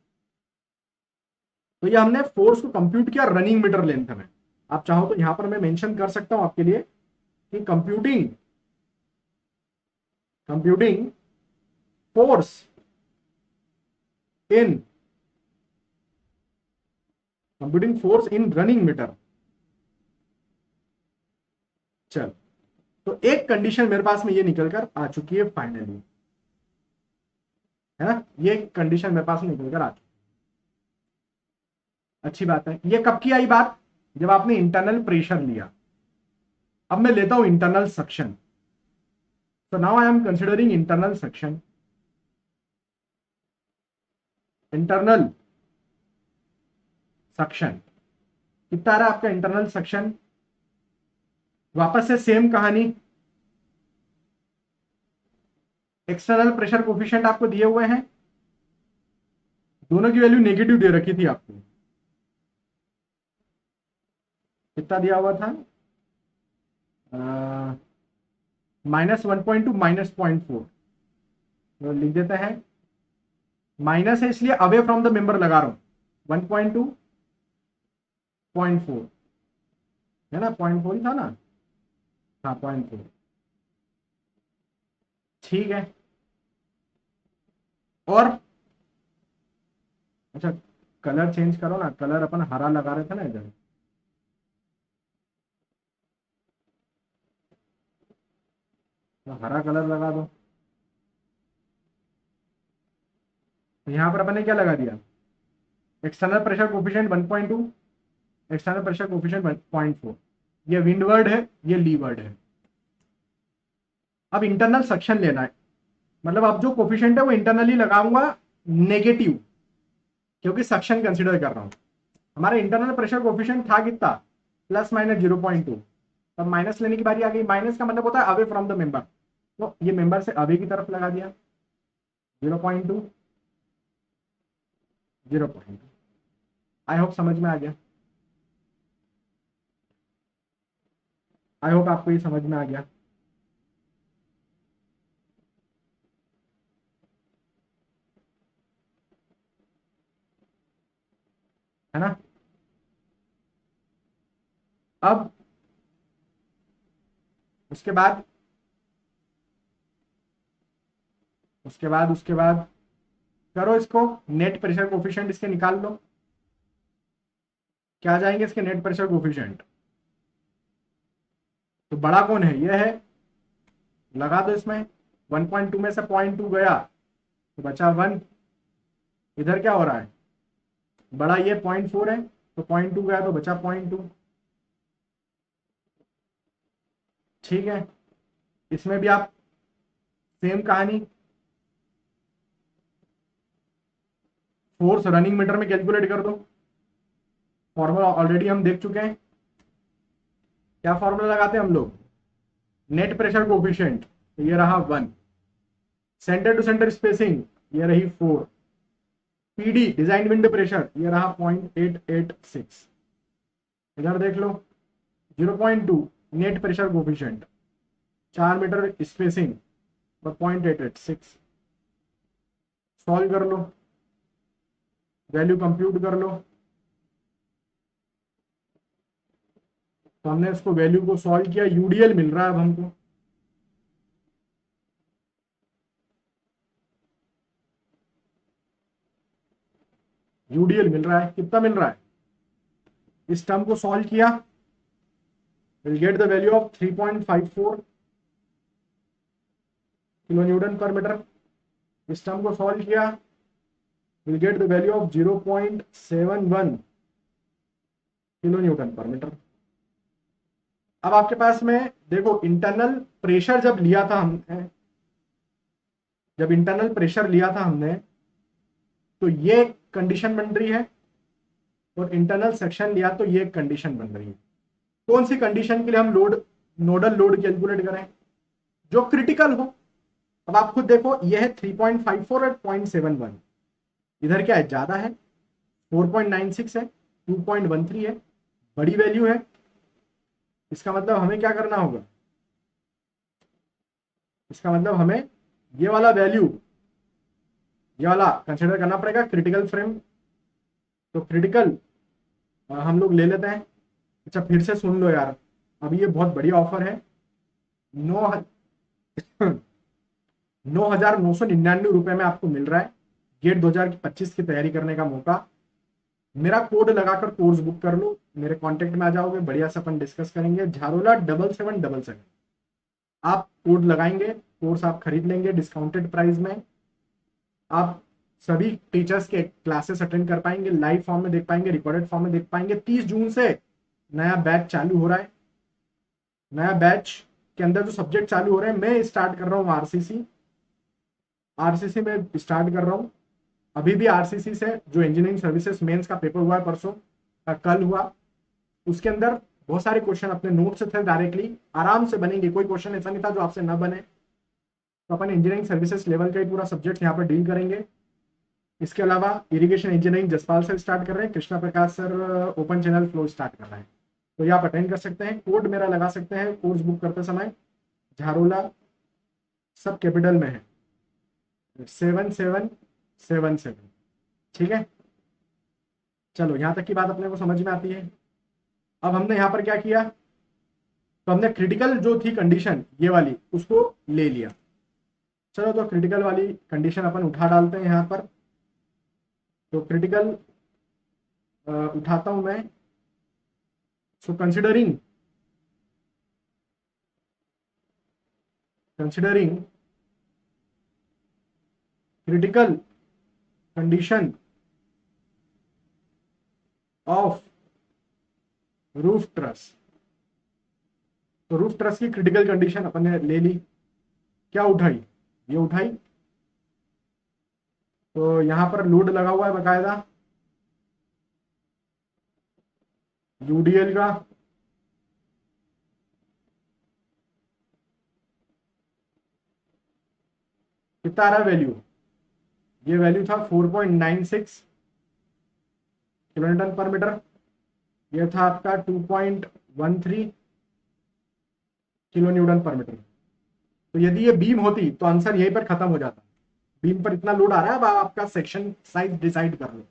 तो ये हमने फोर्स को कंप्यूट किया रनिंग मीटर लेंथ में। आप चाहो तो यहां पर मैं मेंशन कर सकता हूं आपके लिए कि computing force in running metre. चल, तो एक कंडीशन मेरे पास में ये निकल कर आ चुकी है फाइनली, है ना, ये कंडीशन मेरे पास निकल कर आ चुकी है। अच्छी बात है। ये कब की आई बात? जब आपने इंटरनल प्रेशर लिया। अब मैं लेता हूं internal suction. So now I am considering internal suction. Internal suction कितना आ रहा है आपका इंटरनल सक्शन? वापस से सेम कहानी, एक्सटर्नल प्रेशर कोफिशिएंट आपको दिए हुए हैं, दोनों की वैल्यू नेगेटिव दे रखी थी आपको। कितना दिया हुआ था? -1.2 -0.4, तो लिख देते हैं। माइनस है इसलिए अवे फ्रॉम द मेंबर लगा रहा हूं। 1.2 0.4 है ना, 0.4 ही था ना, हाँ 0.4। ठीक है, और अच्छा कलर चेंज करो ना, कलर अपन हरा लगा रहे थे ना इधर, तो हरा कलर लगा दो। तो यहां पर अपन ने क्या लगा दिया? External pressure coefficient 1.2, external pressure coefficient 1.4। ये विंडवर्ड है, ये लीवर्ड है। अब इंटरनल सक्शन लेना है, मतलब अब जो कोफिशिएंट है वो इंटरनली लगाऊंगा नेगेटिव, क्योंकि सक्शन कंसीडर कर रहा हूं। हमारा इंटरनल प्रेशर कोफिशिएंट था कितना? +-0.2। तब माइनस लेने की बारी आ गई। माइनस का मतलब होता है अवे फ्रॉम द मेंबर, तो ये मेंबर से अवे की तरफ लगा दिया। 0.2 0.2। आई होप समझ में आ गया, आई होप आपको ये समझ में आ गया। है ना। अब उसके बाद उसके बाद करो इसको, नेट प्रेशर कोफिशिएंट इसके निकाल लो। क्या आ जाएंगे इसके नेट प्रेशर कोफिशिएंट? तो बड़ा कौन है? ये है, लगा दो इसमें। 1.2 में से 0.2 गया तो बचा 1। इधर क्या हो रहा है? बड़ा ये 0.4 है, तो 0.2 गया तो बचा 0.2। ठीक है, इसमें भी आप सेम कहानी, फोर्स रनिंग मीटर में कैलकुलेट कर दो। फॉर्मूला ऑलरेडी हम देख चुके हैं। क्या फॉर्मूला लगाते हैं हम लोग? नेट प्रेशर कोफिशिएंट, तो ये रहा 1। सेंटर टू सेंटर स्पेसिंग, ये रही 4। पीडी डिजाइन विंड प्रेशर, ये रहा 0.886। इधर देख लो 0.2 net pressure coefficient, 4 metre spacing और 0.886। सॉल्व कर लो, वैल्यू कंप्यूट कर लो। तो हमने इसको वैल्यू को सॉल्व किया, यूडीएल मिल रहा है अब हमको। यूडीएल मिल रहा है, कितना मिल रहा है? इस टर्म को सॉल्व किया, will get the value of 3.54 kilo Newton per metre. इस टर्म को सॉल्व किया, will get the value of 0.71 kilo Newton per metre. अब आपके पास में देखो इंटरनल प्रेशर जब लिया था हमने, जब इंटरनल प्रेशर लिया था हमने, तो ये कंडीशन बन रही है, और इंटरनल सेक्शन लिया तो ये कंडीशन बन रही है। कौन सी कंडीशन के लिए हम लोड, नोडल लोड कैलकुलेट करें? जो क्रिटिकल हो। अब आप खुद देखो, ये है 3.54 और 0.71, इधर क्या है, ज्यादा है, 4.96 है, 2.13 है, बड़ी वैल्यू है। इसका मतलब हमें क्या करना होगा, इसका मतलब हमें ये वाला वैल्यू, ये वाला कंसिडर करना पड़ेगा क्रिटिकल फ्रेम। तो क्रिटिकल हम लोग ले लेते हैं। अच्छा फिर से सुन लो यार, अभी ये बहुत बढ़िया ऑफर है, 9,999 में आपको मिल रहा है गेट 2025 की तैयारी करने का मौका। मेरा कोड लगाकर कोर्स बुक कर लो, मेरे कांटेक्ट में आ जाओगे, बढ़िया से अपन डिस्कस करेंगे। झारोला 7777 आप कोड लगाएंगे, कोर्स आप खरीद लेंगे डिस्काउंटेड प्राइस में। आप सभी टीचर्स के क्लासेस अटेंड कर पाएंगे, लाइव फॉर्म में देख पाएंगे, रिकॉर्डेड फॉर्म में देख पाएंगे। 30 जून से नया बैच चालू हो रहा है। नया बैच के अंदर जो सब्जेक्ट चालू हो रहे हैं, मैं स्टार्ट कर रहा हूँ आरसीसी, आरसीसी में स्टार्ट कर रहा हूँ। अभी भी आरसीसी से जो इंजीनियरिंग सर्विसेज मेंस का पेपर हुआ है परसों, कल हुआ, उसके अंदर बहुत सारे क्वेश्चन अपने नोट से थे, डायरेक्टली आराम से बनेंगे। कोई क्वेश्चन ऐसा नहीं था जो आपसे ना बने। तो अपन इंजीनियरिंग सर्विसेज लेवल का ही पूरा सब्जेक्ट यहाँ पर डील करेंगे। इसके अलावा irrigation engineering Jaspal sir start कर रहे हैं, Krishna Prakash sir open channel flow start कर रहे हैं। तो ये आप अटेंड कर सकते हैं, कोड मेरा लगा सकते हैं कोर्स बुक करते समय। झारोला सब कैपिटल में है, 7777। ठीक है, चलो यहाँ तक की बात अपने को समझ में आती है। अब हमने यहाँ पर क्या किया, तो हमने क्रिटिकल जो थी कंडीशन ये वाली, उसको ले लिया। चलो तो क्रिटिकल वाली कंडीशन अपन उठा डालते हैं यहाँ पर। तो क्रिटिकल उठाता हूं मैं। So considering critical condition of roof truss. तो रूफ ट्रस की क्रिटिकल कंडीशन अपन ने ले ली। क्या उठाई, ये उठाई। तो यहां पर लोड लगा हुआ है बकायदा यूडीएल का, कितना आ रहा है वैल्यू, ये वैल्यू था 4.96 किलो न्यूटन पर मीटर। ये था आपका 2.13 किलो न्यूटन पर मीटर। तो यदि ये बीम होती तो आंसर यहीं पर खत्म हो जाता। बीम पर इतना लोड आ रहा है, अब आपका सेक्शन साइज डिसाइड कर लो।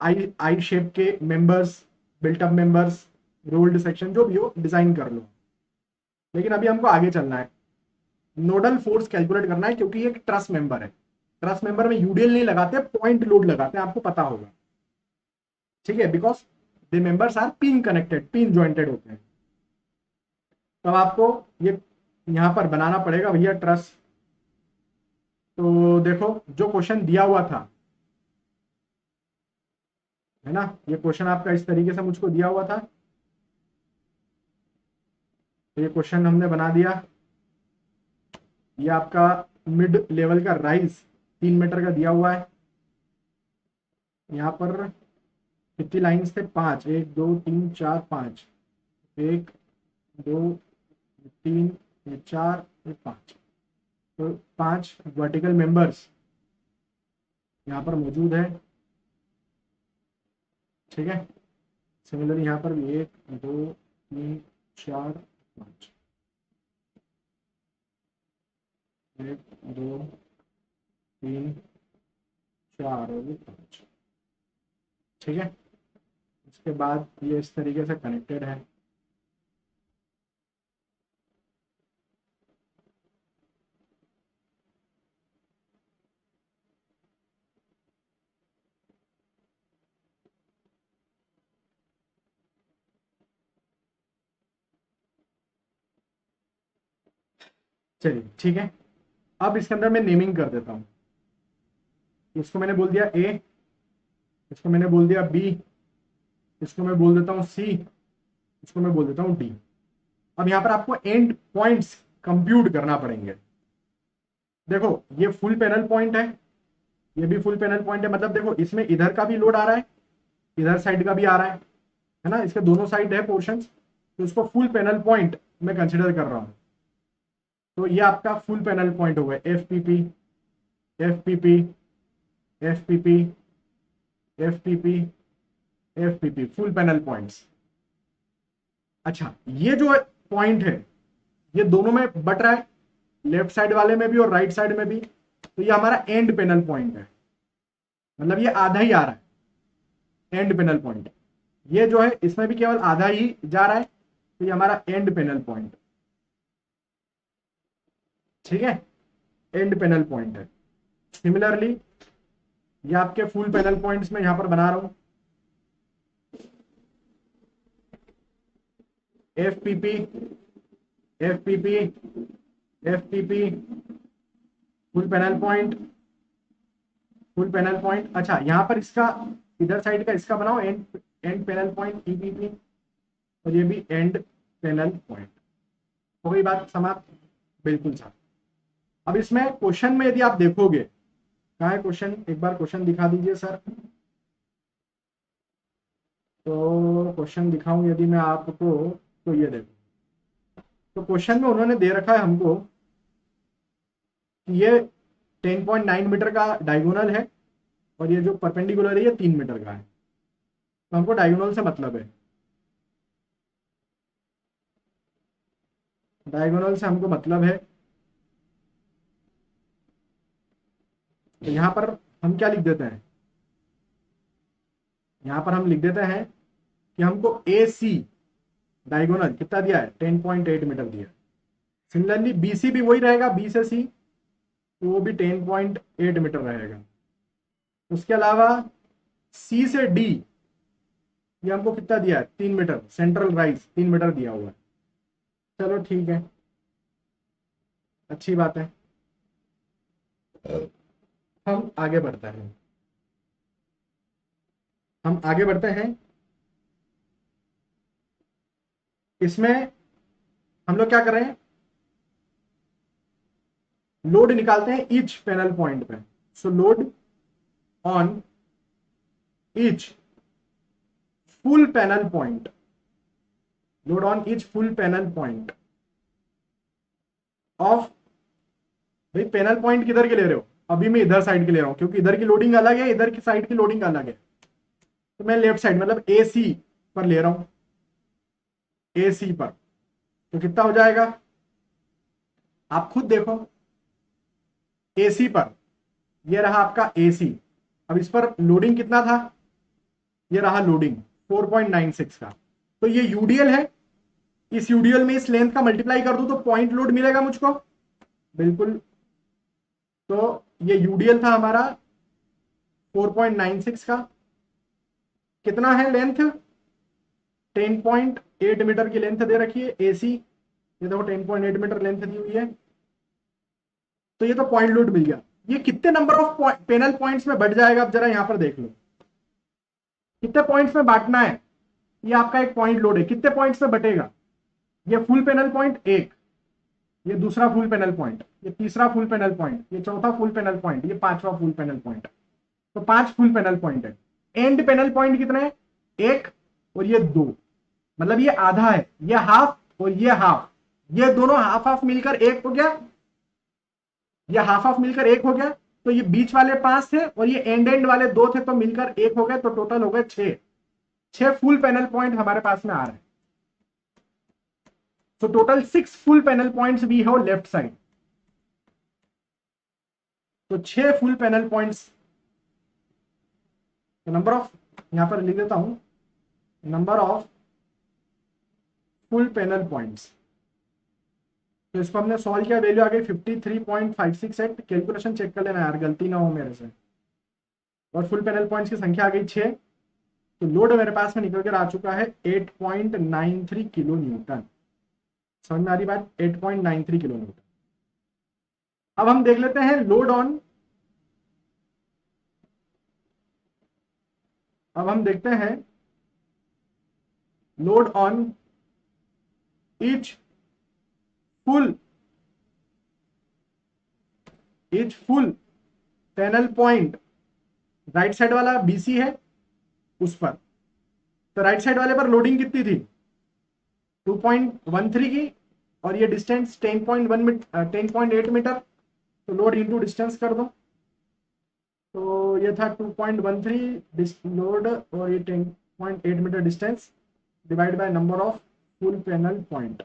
आई आई शेप के members, built up members, rolled section जो भी हो डिजाइन कर लो। लेकिन अभी हमको आगे चलना है, नोडल फोर्स कैलकुलेट करना है, क्योंकि ये एक ट्रस मेंबर है। ट्रस मेंबर में यूडीएल नहीं लगाते, पॉइंट लोड लगाते हैं, आपको पता होगा। ठीक है, because the members are pin connected, pin jointed होते हैं। तब आपको ये यहां पर बनाना पड़ेगा भैया ट्रस। तो देखो जो क्वेश्चन दिया हुआ था, है ना, ये क्वेश्चन आपका इस तरीके से मुझको दिया हुआ था। तो ये क्वेश्चन हमने बना दिया। ये आपका मिड लेवल का राइज 3 मीटर का दिया हुआ है। यहाँ पर कितनी लाइन्स थे, 5, 1 2 3 4 5, 1 2 3 4 5। तो 5 वर्टिकल मेंबर्स यहाँ पर मौजूद है। ठीक है, सिमिलरली यहाँ पर भी 1 2 3 4 5, 1 2 3 4 और 5। ठीक है, उसके बाद ये इस तरीके से कनेक्टेड है। चलिए ठीक है, अब इसके अंदर मैं नेमिंग कर देता हूँ। इसको मैंने बोल दिया ए, इसको मैंने बोल दिया बी, इसको मैं बोल देता हूं सी, इसको मैं बोल देता हूं डी। अब यहां पर आपको एंड पॉइंट्स कंप्यूट करना पड़ेंगे। देखो ये फुल पैनल पॉइंट है, ये भी फुल पैनल पॉइंट है, मतलब देखो इसमें इधर का भी लोड आ रहा है, इधर साइड का भी आ रहा है ना, इसके दोनों साइड है पोर्शन, तो इसको फुल पैनल पॉइंट मैं कंसिडर कर रहा हूं। तो ये आपका फुल पैनल पॉइंट होगा, F P P, F P P, F P P, F P P, F P P, full panel points. अच्छा ये जो पॉइंट है ये दोनों में बट रहा है, लेफ्ट साइड वाले में भी और राइट साइड में भी, तो ये हमारा एंड पैनल पॉइंट है, मतलब ये आधा ही आ रहा है एंड पैनल पॉइंट। ये जो है इसमें भी केवल आधा ही जा रहा है, तो ये हमारा एंड पैनल पॉइंट, ठीक है, एंड पैनल पॉइंट है। सिमिलरली ये आपके फुल पैनल पॉइंट्स में यहां पर बना रहा हूं, F P P, F P P, F P P, full panel point, full panel point. अच्छा यहां पर इसका इधर साइड का इसका बनाओ and and panel point EPP, और ये भी एंड पैनल पॉइंट। हो गई बात समाप्त, बिल्कुल साहब। अब इसमें क्वेश्चन में यदि आप देखोगे, कहाँ है क्वेश्चन, एक बार क्वेश्चन दिखा दीजिए सर। तो क्वेश्चन दिखाऊं यदि मैं आपको, तो ये देखो, तो क्वेश्चन में उन्होंने दे रखा है हमको कि ये 10.9 मीटर का डायगोनल है और ये जो परपेंडिकुलर है ये 3 मीटर का है, तो हमको डायगोनल से मतलब है, डायगोनल से हमको मतलब है। तो यहां पर हम क्या लिख देते हैं, यहां पर हम लिख देते हैं कि हमको ए सी डायगोनल कितना दिया है, 10.8 मीटर दिया है। सिमिलरली बी सी भी वही रहेगा, बी से सी, तो वो भी 10.8 मीटर रहेगा। उसके अलावा सी से डी ये हमको कितना दिया है, 3 मीटर, सेंट्रल राइज 3 मीटर दिया हुआ है। चलो ठीक है, अच्छी बात है। हम आगे बढ़ते हैं, हम आगे बढ़ते हैं। इसमें हम लोग क्या कर रहे हैं, लोड निकालते हैं ईच पैनल पॉइंट पे। सो load on each full panel point, load on each full panel point of, भाई पैनल पॉइंट किधर के ले रहे हो, अभी मैं इधर साइड के ले रहा हूं क्योंकि इधर की लोडिंग अलग है, इधर की साइड की लोडिंग अलग है, तो मैं लेफ्ट साइड मतलब ए सी पर ले रहा हूं, ए सी पर। तो कितना हो जाएगा आप खुद देखो, ए सी पर ये रहा आपका ए सी। अब इस पर लोडिंग कितना था, ये रहा लोडिंग 4.96 का, तो ये यूडीएल है, इस यूडीएल में इस लेंथ का मल्टीप्लाई कर दूं तो पॉइंट लोड मिलेगा मुझको, बिल्कुल। तो ये यूडीएल था हमारा 4.96 का, कितना है लेंथ, 10.8 मीटर की लेंथ दे रखी है एसी, ये देखो 10.8 मीटर लेंथ दी हुई है। तो ये तो पॉइंट लोड मिल गया। ये कितने नंबर ऑफ पैनल पॉइंट्स में बढ़ जाएगा, अब जरा यहां पर देख लो कितने पॉइंट्स में बांटना है। ये आपका एक पॉइंट लोड है, कितने पॉइंट्स में बटेगा, ये फुल पैनल पॉइंट एक, ये दूसरा फुल पैनल पॉइंट, ये तीसरा फुल पैनल पॉइंट, ये चौथा फुल पैनल पॉइंट, ये पांचवा फुल पैनल पॉइंट। तो 5 फुल पैनल पॉइंट है। एंड पैनल पॉइंट कितने हैं, एक और ये 2, मतलब ये आधा है, ये हाफ और ये हाफ, ये दोनों हाफ हाफ मिलकर एक हो गया, ये हाफ हाफ मिलकर एक हो गया। तो ये बीच वाले 5 थे और ये एंड एंड वाले 2 थे, तो मिलकर एक हो गए, तो टोटल हो गए 6 फुल पैनल पॉइंट हमारे पास में आ रहे हैं। So total 6 full panel points we have left side. तो 6 full panel points, number of, यहां पर लिख देता हूं, number of full panel points. तो इसको हमने सॉल्व किया, वैल्यू आ गई 53.568। कैलकुलेशन चेक कर लेना यार, गलती ना हो मेरे से। और फुल पैनल पॉइंट्स की संख्या आ गई 6। तो लोड मेरे पास में निकल कर आ चुका है 8.93 किलो न्यूटन। समझ में आ रही बात, 8.93 किलो न्यूटन। अब हम देख लेते हैं लोड ऑन अब हम देखते हैं load on each full panel point, right side वाला बीसी है उस पर, तो राइट साइड वाले पर लोडिंग कितनी थी 2.13 की, और ये डिस्टेंस 10.8 मीटर, तो लोड इनटू डिस्टेंस कर दो, तो ये था 2.13 लोड और ये 10.8 metre distance divide by number of full panel point,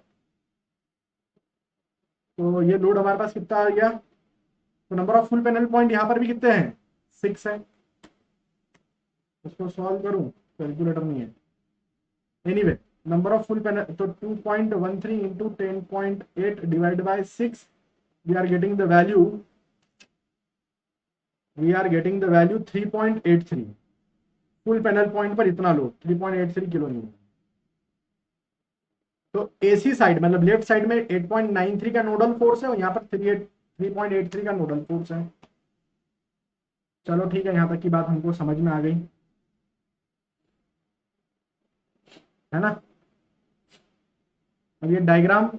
तो ये लोड हमारे पास कितना आ गया, तो number of full panel point यहाँ पर भी कितने हैं 6 है, उसको सॉल्व करूं कैलकुलेटर नहीं है, anyway number of full panel, तो 2.13 into 10.8 divide by 6, we are getting the value 3.83 full panel point पर इतना लोड 3.83 किलो न्यूटन। तो एसी साइड मतलब लेफ्ट साइड में 8.93 का नोडल फोर्स है और यहाँ पर 3.83 का नोडल फोर्स है। चलो ठीक है, यहाँ तक की बात हमको समझ में आ गई है ना। अब ये डायग्राम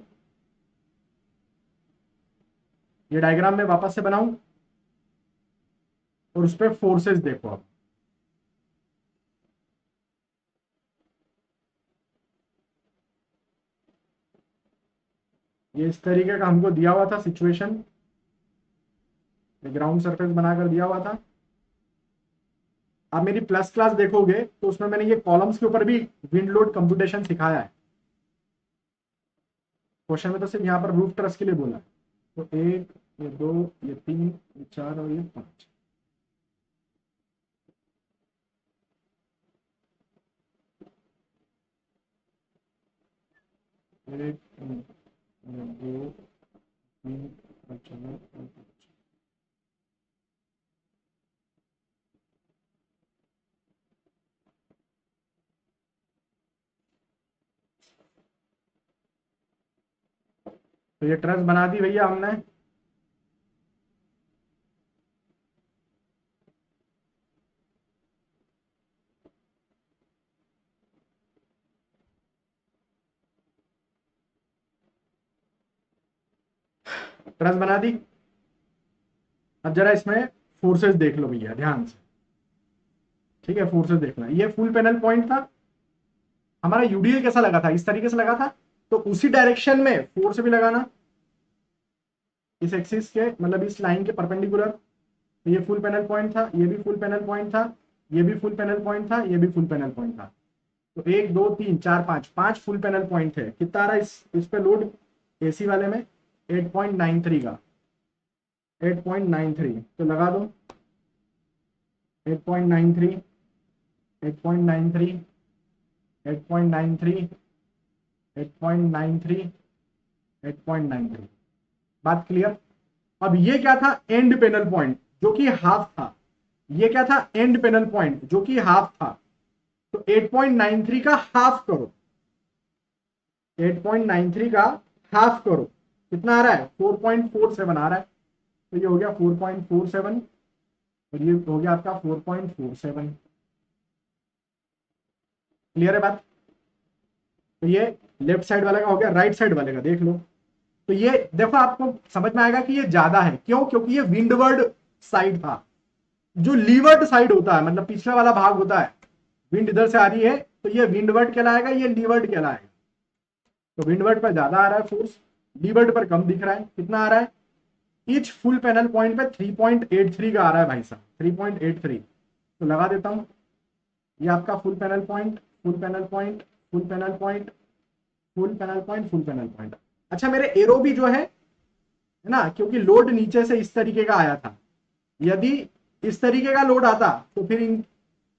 में वापस से बनाऊं और उस पर फोर्सेस देखो। अब ये इस तरीके का हमको दिया हुआ था सिचुएशन, ग्राउंड सरफेस बनाकर दिया हुआ था। आप मेरी प्लस क्लास देखोगे तो उसमें मैंने ये कॉलम्स के ऊपर भी विंड लोड कंप्यूटेशन सिखाया है। क्वेश्चन में तो सिर्फ यहाँ पर रूफ ट्रस के लिए बोला है। तो 1, ये 2, ये 3, ये 4 और ये 5। एक, 2, 3, 4, 5। तो ये ट्रस बना दी भैया हमने। ट्रस बना दी। अब जरा इसमें फोर्सेस देख लो भैया ध्यान से, ठीक है। फोर्सेस देखना, ये फुल पैनल पॉइंट था हमारा। यूडीएल कैसा लगा था, इस तरीके से लगा था, तो उसी डायरेक्शन में फोर्स भी लगाना इस एक्सिस के, मतलब इस लाइन के परपेंडिकुलर। तो ये फुल पैनल पॉइंट था, ये भी फुल पैनल पॉइंट था, ये भी फुल पैनल पॉइंट था, ये भी फुल पैनल पॉइंट था। तो 1 2 3 4 5 5 फुल पैनल पॉइंट है। कितना आ रहा है इस पे लोड एसी वाले में 8.93 का, 8.93 तो लगा दो 8.93 8.93 8.93 8.93 8.93। बात क्लियर। अब ये क्या था एंड पैनल पॉइंट जो कि हाफ था, ये क्या था एंड पैनल पॉइंट जो कि हाफ था। तो 8.93 का हाफ करो, 8.93 का हाफ करो, कितना आ रहा है 4.47 आ रहा है। तो ये हो गया 4.47 और ये हो गया आपका 4.47। क्लियर है बात। तो ये लेफ्ट साइड वाले का हो गया, राइट साइड वाले का देख लो। तो ये देखो आपको समझ में आएगा कि ये ज्यादा है, क्यों, क्योंकि ये विंडवर्ड साइड था। जो लीवर्ड साइड होता है मतलब पिछला वाला भाग होता है, विंड इधर से आ रही है तो ये विंडवर्ड कहलाएगा, ये लीवर्ड कहलाएगा। तो विंडवर्ड पर ज्यादा आ रहा है फोर्स, लीवर्ड पर कम दिख रहा है। कितना आ रहा है ईच फुल पैनल पॉइंट पे 3.83 का आ रहा है भाई साहब, 3.83। तो लगा देता हूं, ये आपका full panel point, full panel point, full panel point, full panel point, full panel point. अच्छा मेरे एरो भी जो है ना, क्योंकि लोड नीचे से इस तरीके का आया था, यदि इस तरीके का लोड आता तो फिर इन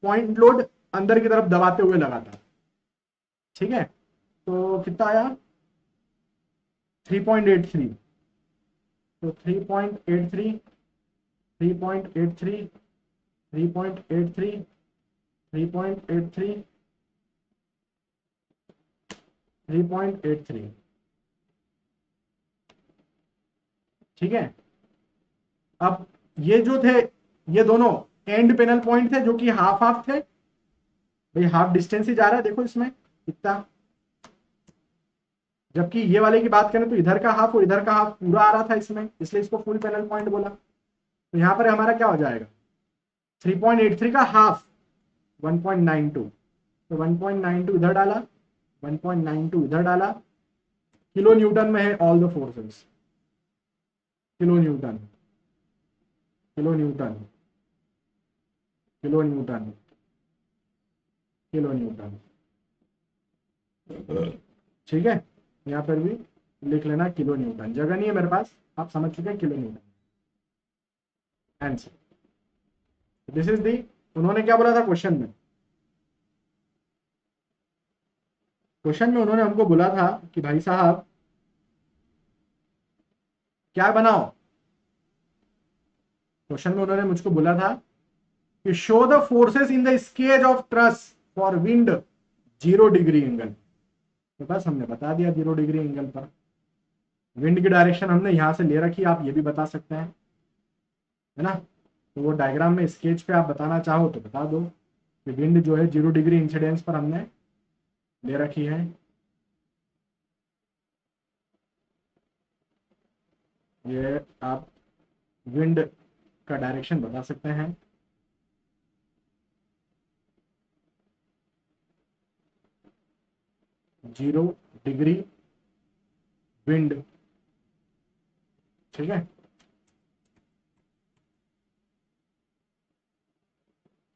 पॉइंट लोड अंदर की तरफ दबाते हुए लगाता। ठीक है, तो कितना आया 3.83। तो 3.83 3.83 3.83 3.83 3.83। ठीक है, अब ये जो थे ये दोनों एंड पैनल पॉइंट थे जो कि हाफ हाफ थे, भाई हाफ डिस्टेंस ही जा रहा है, देखो इसमें इतना, जबकि ये वाले की बात करें तो इधर का हाफ और इधर का हाफ पूरा आ रहा था इसमें, इसलिए इसको फुल पैनल पॉइंट बोला। तो यहाँ पर हमारा क्या हो जाएगा, 3.83 का हाफ 1.92, तो 1.92 इधर डाला, 1.92 इधर डाला, किलो न्यूटन में है all the forces, kilo Newton, kilo Newton, kilo Newton, kilo Newton, ठीक है। यहाँ पर भी लिख लेना किलो न्यूटन, जगह नहीं है मेरे पास, आप समझ चुके हैं, kilo Newton answer. This is the, उन्होंने क्या बोला था क्वेश्चन में, क्वेश्चन में उन्होंने हमको बोला था कि भाई साहब क्या बनाओ, क्वेश्चन में उन्होंने मुझको बोला था कि show the forces in the sketch of truss for wind 0 degree angle, तो बस हमने बता दिया 0 डिग्री एंगल पर। विंड की डायरेक्शन हमने यहां से ले रखी, आप ये भी बता सकते हैं, है ना। तो वो डायग्राम में स्केच पे आप बताना चाहो तो बता दो कि विंड जो है 0 डिग्री इंसिडेंस पर हमने ले रखी है। ये आप विंड का डायरेक्शन बता सकते हैं। जीरो डिग्री विंड, ठीक है,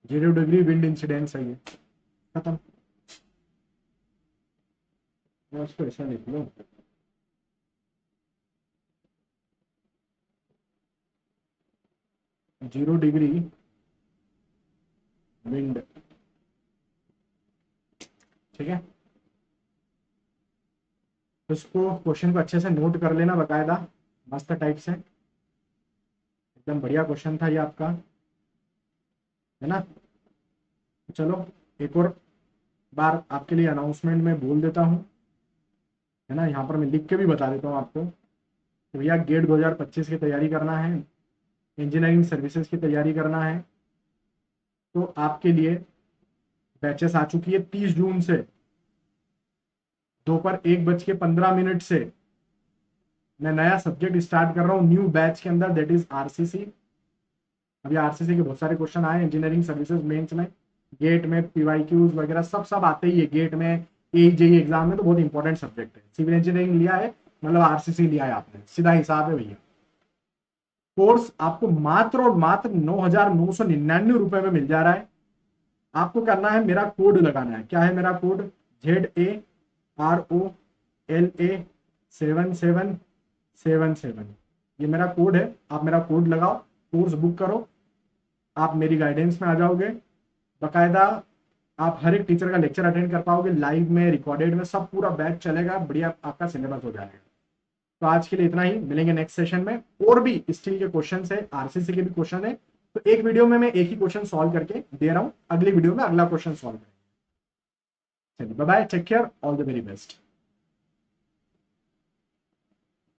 0 डिग्री विंड इंसिडेंस है ये, खत्म। उसको ऐसा लिख लो, 0 डिग्री विंड, ठीक है। उसको क्वेश्चन को अच्छे से नोट कर लेना बकायदा, मस्त टाइप से, एकदम बढ़िया क्वेश्चन था ये आपका, है ना। चलो एक और बार आपके लिए अनाउंसमेंट में बोल देता हूँ, है ना, यहाँ पर मैं लिख के भी बता देता हूँ आपको कि भैया गेट 2025 की तैयारी करना है, इंजीनियरिंग सर्विसेज की तैयारी करना है, तो आपके लिए बैचेस आ चुकी है 30 जून से, दोपहर 1:15 से मैं नया सब्जेक्ट स्टार्ट कर रहा हूँ न्यू बैच के अंदर, दैट इज आरसीसी। अभी आरसीसी के बहुत सारे क्वेश्चन आए इंजीनियरिंग सर्विसेज मेंस में, गेट में पीवाईक्यूज वगैरह सब सब आते ही है गेट में, जेई एग्जाम में, तो बहुत इंपॉर्टेंट सब्जेक्ट है। सिविल इंजीनियरिंग लिया है मतलब आरसीसी लिया है आपने, सीधा हिसाब है भैया। कोर्स आपको मात्र और मात्र 9,999 रुपए में मिल जा रहा है। आपको करना है, मेरा कोड लगाना है, क्या है मेरा कोड, ZAROLA7777, ये मेरा कोड है। आप मेरा कोड लगाओ, कोर्स बुक करो, आप मेरी गाइडेंस में आ जाओगे, बकायदा आप हर एक टीचर का लेक्चर अटेंड कर पाओगे, लाइव में, रिकॉर्डेड में, सब पूरा बैच चलेगा, बढ़िया आपका सिलेबस हो जाएगा। तो आज के लिए इतना ही, मिलेंगे नेक्स्ट सेशन में। और भी स्टील के क्वेश्चन है, आरसीसी के भी क्वेश्चन है, तो एक वीडियो में मैं एक ही क्वेश्चन सॉल्व करके दे रहा हूं, अगली वीडियो में अगला क्वेश्चन सॉल्व करेंगे। चलिए bye bye, take care, all the very best.